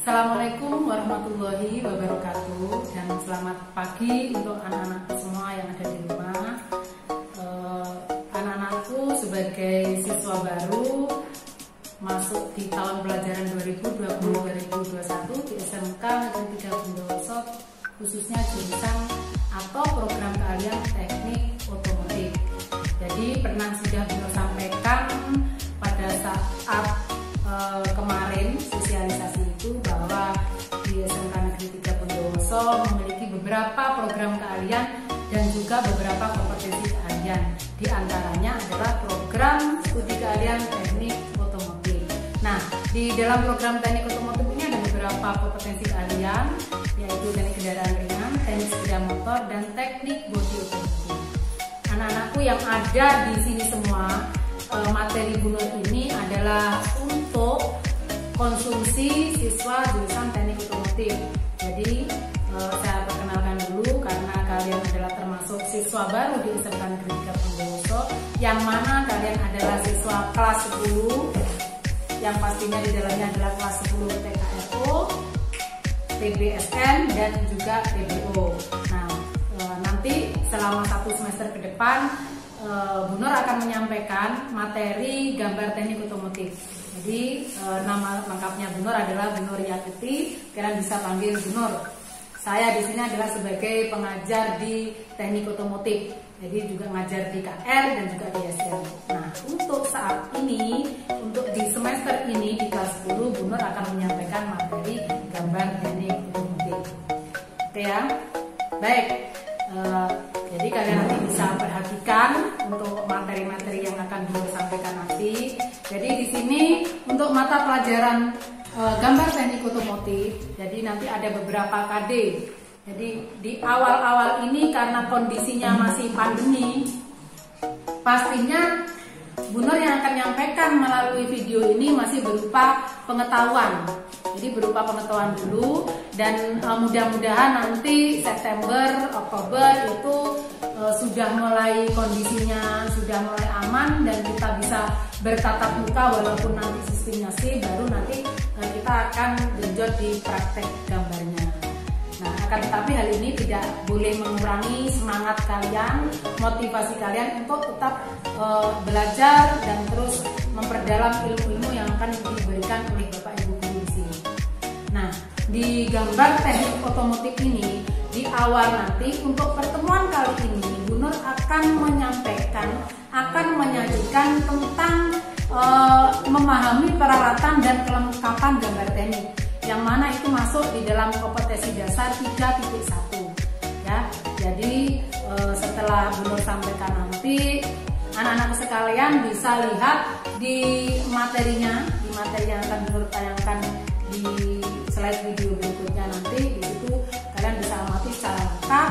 Assalamualaikum warahmatullahi wabarakatuh, dan selamat pagi untuk anak-anak semua yang ada di rumah. Anak-anakku sebagai siswa baru masuk di tahun pelajaran 2020-2021 di SMK Negeri 3 Bondowoso, khususnya jurusan atau program keahlian teknik otomotif. Jadi pernah sudah Bunda sampaikan pada saat kemarin sosialisasi itu bahwa di SMK Negeri 3 Bondowoso memiliki beberapa program keahlian dan juga beberapa kompetensi keahlian. Di antaranya adalah program studi keahlian teknik otomotif. Nah, di dalam program teknik otomotif ini ada beberapa kompetensi keahlian, yaitu teknik kendaraan ringan, teknik sepeda motor, dan teknik bodi otomotif. Anak-anakku yang ada di sini semua, materi Bu Nur ini adalah untuk konsumsi siswa jurusan teknik otomotif. Jadi saya perkenalkan dulu karena kalian adalah termasuk siswa baru di SMK Negeri 3 Bondowoso, yang mana kalian adalah siswa kelas 10, yang pastinya di dalamnya adalah kelas 10 TKRO, TBSN, dan juga TBO. Nah, nanti selama 1 semester ke depan Bu Nur akan menyampaikan materi gambar teknik otomotif. Jadi nama lengkapnya Bu Nur adalah Bu Nur Yatiti. Kalian bisa panggil Bu Nur. Saya di sini adalah sebagai pengajar di teknik otomotif. Jadi juga ngajar di KR dan juga di SN. Nah, untuk saat ini, untuk di semester ini di kelas 10, Bu Nur akan menyampaikan materi gambar teknik otomotif. Oke ya? Baik. Jadi kalian nanti bisa perhatikan untuk materi-materi yang akan disampaikan nanti. Jadi di sini untuk mata pelajaran gambar teknik otomotif, jadi nanti ada beberapa KD. Jadi di awal-awal ini karena kondisinya masih pandemi, pastinya Bu Nur yang akan menyampaikan melalui video ini masih berupa pengetahuan. Jadi berupa pengetahuan dulu, dan mudah-mudahan nanti September, Oktober itu sudah mulai kondisinya sudah mulai aman dan kita bisa bertatap muka walaupun nanti sistemnya sih, baru nanti kita akan genjot di praktek gambarnya. Nah, akan tetapi hal ini tidak boleh mengurangi semangat kalian, motivasi kalian untuk tetap belajar dan terus memperdalam ilmu-ilmu yang akan diberikan oleh Bapak Ibu guru di sini. Nah, di gambar teknik otomotif ini, di awal nanti untuk pertemuan kali ini, Bu Nur akan menyampaikan, akan menyajikan tentang memahami peralatan dan kelengkapan gambar teknik, yang mana itu masuk di dalam kompetensi dasar 3.1 ya. Jadi setelah Bu Nur sampaikan nanti, anak-anak sekalian bisa lihat di materinya, di materi yang akan Bu Nur tayangkan di slide video berikutnya nanti. Di situ kalian bisa amati secara lengkap,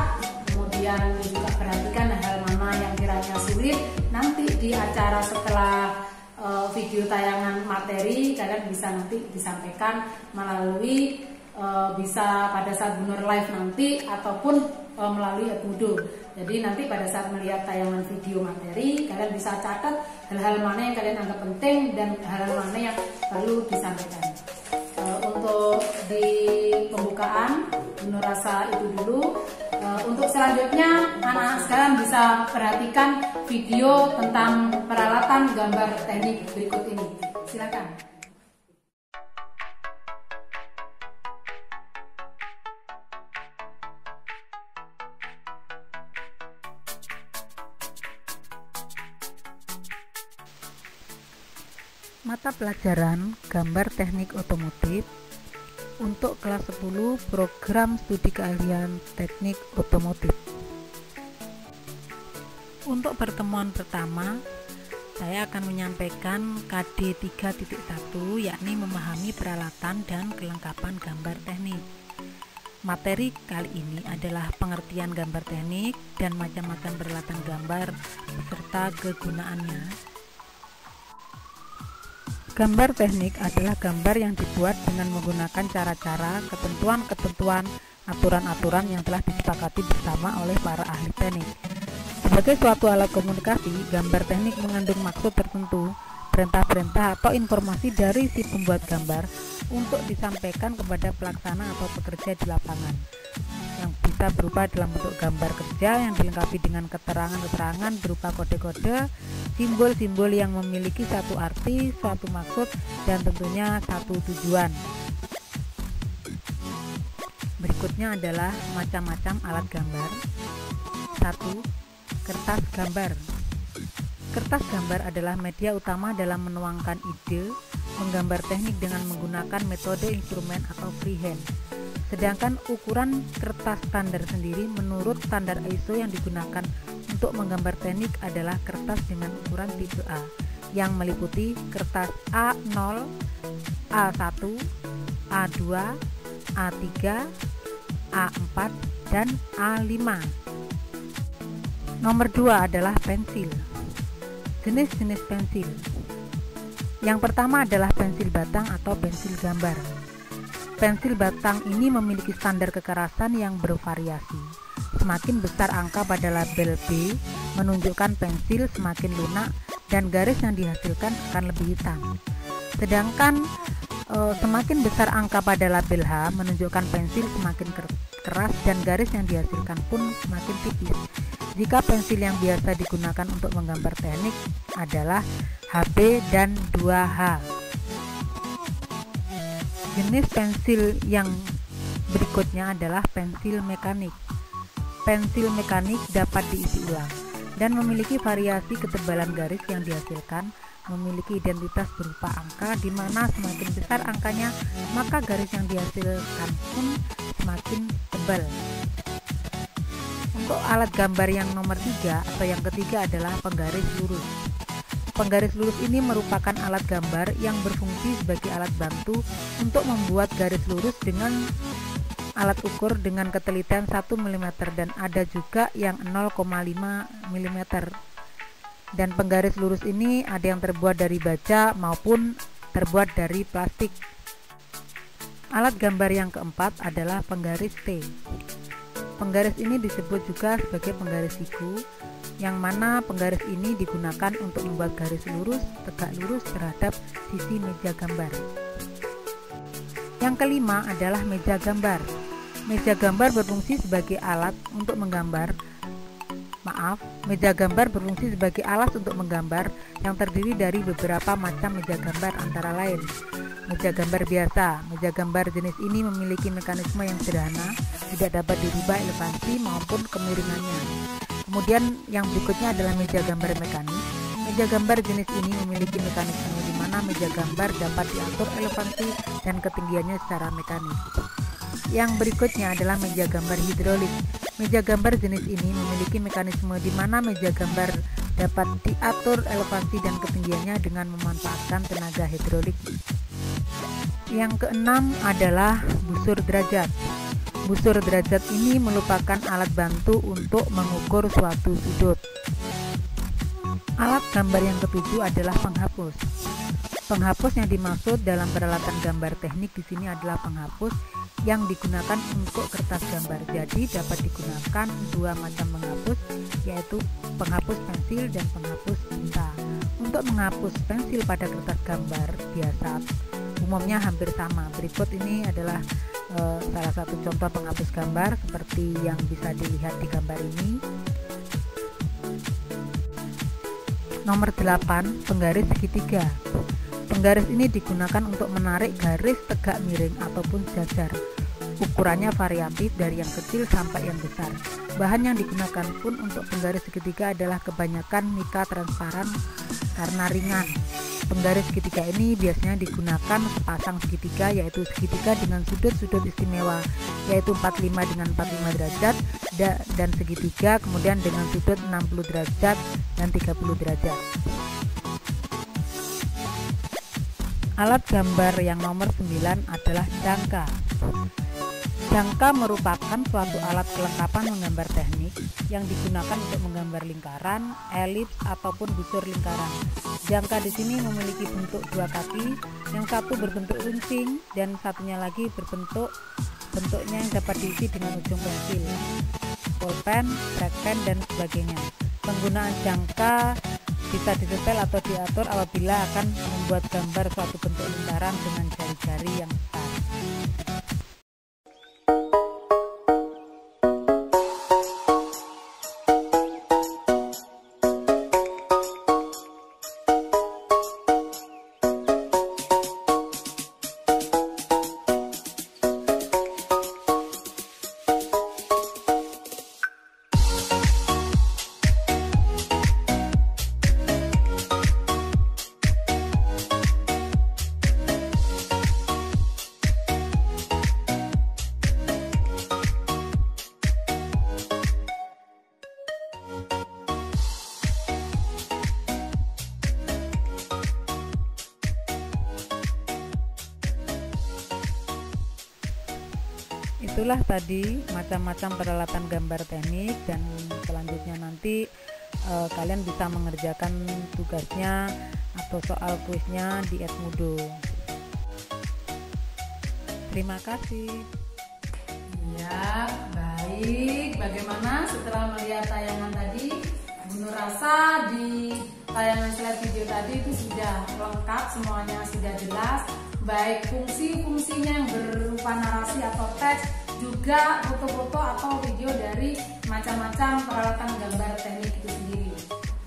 kemudian juga perhatikan hal mana yang kiranya sulit. Nanti di acara setelah video tayangan materi, kalian bisa nanti disampaikan melalui bisa pada saat Bu Nur live nanti ataupun melalui Edmodo. Jadi nanti pada saat melihat tayangan video materi, kalian bisa catat hal-hal mana yang kalian anggap penting dan hal-hal mana yang perlu disampaikan. Untuk di pembukaan, Bu Nur rasa itu dulu. Untuk selanjutnya, anak-anak sekalian bisa perhatikan video tentang peralatan gambar teknik berikut ini. Silakan. Mata pelajaran gambar teknik otomotif untuk kelas 10 program studi keahlian teknik otomotif. Untuk pertemuan pertama, saya akan menyampaikan KD 3.1, yakni memahami peralatan dan kelengkapan gambar teknik. Materi kali ini adalah pengertian gambar teknik dan macam-macam peralatan gambar beserta kegunaannya. Gambar teknik adalah gambar yang dibuat dengan menggunakan cara-cara, ketentuan-ketentuan, aturan-aturan yang telah disepakati bersama oleh para ahli teknik. Sebagai suatu alat komunikasi, gambar teknik mengandung maksud tertentu, perintah-perintah atau informasi dari si pembuat gambar untuk disampaikan kepada pelaksana atau pekerja di lapangan, yang bisa berupa dalam bentuk gambar kerja yang dilengkapi dengan keterangan-keterangan berupa kode-kode, simbol-simbol yang memiliki satu arti, suatu maksud, dan tentunya satu tujuan. Berikutnya adalah macam-macam alat gambar. 1. Kertas gambar. Kertas gambar adalah media utama dalam menuangkan ide, menggambar teknik dengan menggunakan metode instrumen atau freehand. Sedangkan ukuran kertas standar sendiri menurut standar ISO yang digunakan untuk menggambar teknik adalah kertas dengan ukuran tipe A, yang meliputi kertas A0, A1, A2, A3, A4, dan A5. Nomor 2 adalah pensil. Jenis-jenis pensil. Yang pertama adalah pensil batang atau pensil gambar. Pensil batang ini memiliki standar kekerasan yang bervariasi. Semakin besar angka pada label B menunjukkan pensil semakin lunak dan garis yang dihasilkan akan lebih hitam. Sedangkan semakin besar angka pada label H menunjukkan pensil semakin keras dan garis yang dihasilkan pun semakin tipis. Jika pensil yang biasa digunakan untuk menggambar teknik adalah HB dan 2H. Jenis pensil yang berikutnya adalah pensil mekanik. Pensil mekanik dapat diisi ulang dan memiliki variasi ketebalan garis yang dihasilkan, memiliki identitas berupa angka, di mana semakin besar angkanya maka garis yang dihasilkan pun semakin tebal. Untuk alat gambar yang nomor 3 atau yang ketiga adalah penggaris lurus. Penggaris lurus ini merupakan alat gambar yang berfungsi sebagai alat bantu untuk membuat garis lurus dengan alat ukur dengan ketelitian 1 mm dan ada juga yang 0,5 mm. Dan penggaris lurus ini ada yang terbuat dari baja maupun terbuat dari plastik. Alat gambar yang keempat adalah penggaris T. Penggaris ini disebut juga sebagai penggaris siku, yang mana penggaris ini digunakan untuk membuat garis lurus, tegak lurus terhadap sisi meja gambar. Yang kelima adalah meja gambar. Meja gambar berfungsi sebagai alat untuk menggambar. Meja gambar berfungsi sebagai alat untuk menggambar yang terdiri dari beberapa macam meja gambar antara lain. Meja gambar biasa. Meja gambar jenis ini memiliki mekanisme yang sederhana, tidak dapat dirubah elevansi maupun kemiringannya. Kemudian yang berikutnya adalah meja gambar mekanik. Meja gambar jenis ini memiliki mekanisme di mana meja gambar dapat diatur elevansi dan ketinggiannya secara mekanis. Yang berikutnya adalah meja gambar hidrolik. Meja gambar jenis ini memiliki mekanisme di mana meja gambar dapat diatur elevansi dan ketinggiannya dengan memanfaatkan tenaga hidrolik. Yang keenam adalah busur derajat. Busur derajat ini merupakan alat bantu untuk mengukur suatu sudut. Alat gambar yang ketujuh adalah penghapus. Penghapus yang dimaksud dalam peralatan gambar teknik di sini adalah penghapus yang digunakan untuk kertas gambar. Jadi dapat digunakan dua macam penghapus, yaitu penghapus pensil dan penghapus tinta. Untuk menghapus pensil pada kertas gambar biasa umumnya hampir sama. Berikut ini adalah salah satu contoh penghapus gambar seperti yang bisa dilihat di gambar ini. Nomor 8, penggaris segitiga. Penggaris ini digunakan untuk menarik garis tegak miring ataupun sejajar. Ukurannya variatif dari yang kecil sampai yang besar. Bahan yang digunakan pun untuk penggaris segitiga adalah kebanyakan mika transparan karena ringan. Penggaris segitiga ini biasanya digunakan sepasang segitiga, yaitu segitiga dengan sudut-sudut istimewa, yaitu 45 dengan 45 derajat dan segitiga kemudian dengan sudut 60 derajat dan 30 derajat. Alat gambar yang nomor 9 adalah jangka. Jangka merupakan suatu alat kelengkapan menggambar teknik yang digunakan untuk menggambar lingkaran, elips ataupun busur lingkaran. Jangka di sini memiliki bentuk dua kaki, yang satu berbentuk runcing dan satunya lagi bentuknya yang dapat diisi dengan ujung pensil, pulpen, trackpen dan sebagainya. Penggunaan jangka bisa disetel atau diatur apabila akan membuat gambar suatu bentuk lingkaran dengan jari jari yang besar. Itulah tadi macam-macam peralatan gambar teknik, dan selanjutnya nanti kalian bisa mengerjakan tugasnya atau soal kuisnya di Edmodo. Terima kasih. Ya, baik. Bagaimana setelah melihat tayangan tadi? Bu Nur rasa di tayangan slide video tadi itu sudah lengkap, semuanya sudah jelas. Baik fungsi-fungsinya yang berupa narasi atau teks, juga foto-foto atau video dari macam-macam peralatan gambar teknik itu sendiri.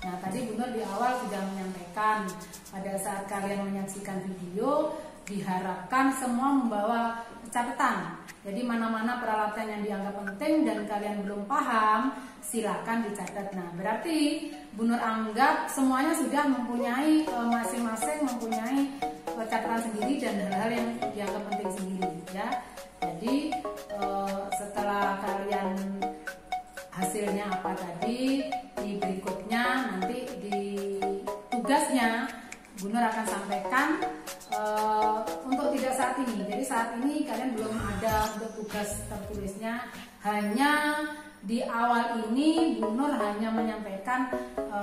Nah, tadi Bu Nur di awal sudah menyampaikan pada saat kalian menyaksikan video diharapkan semua membawa catatan. Jadi mana-mana peralatan yang dianggap penting dan kalian belum paham, silakan dicatat. Nah, berarti Bu Nur anggap semuanya sudah mempunyai masing-masing mempunyai catatan sendiri dan hal-hal yang dianggap penting sendiri, ya. Jadi setelah kalian hasilnya apa tadi, di berikutnya nanti di tugasnya Bu Nur akan sampaikan untuk tidak saat ini. Jadi saat ini kalian belum ada untuk tugas tertulisnya, hanya di awal ini Bu Nur hanya menyampaikan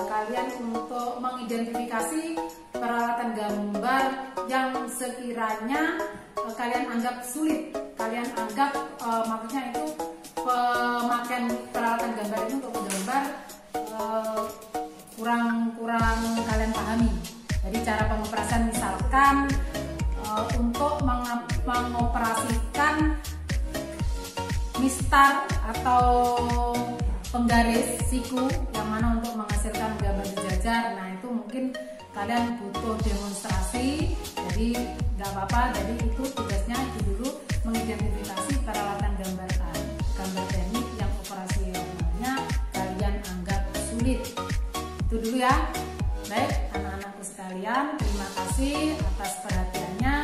kalian untuk mengidentifikasi peralatan gambar yang sekiranya kalian anggap sulit, kalian anggap maksudnya itu pemakaian peralatan gambar itu untuk menggambar kurang kalian pahami. Jadi cara pengoperasian misalkan untuk mengoperasikan mistar atau penggaris siku yang mana untuk menghasilkan gambar sejajar. Nah, itu mungkin kalian butuh demonstrasi, jadi nggak apa-apa. Jadi itu tugasnya itu dulu, mengidentifikasi peralatan gambar teknik yang operasionalnya kalian anggap sulit. Itu dulu ya. Baik, anak-anakku sekalian, terima kasih atas perhatiannya.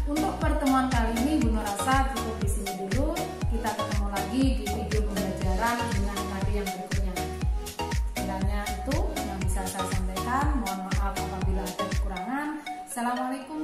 Untuk pertemuan kali ini Bu Nur rasa cukup di sini dulu. Kita ketemu lagi di video pembelajaran dengan materi yang berikutnya. Kiranya itu yang bisa saya sampaikan. Mohon maaf apabila ada kekurangan. Assalamualaikum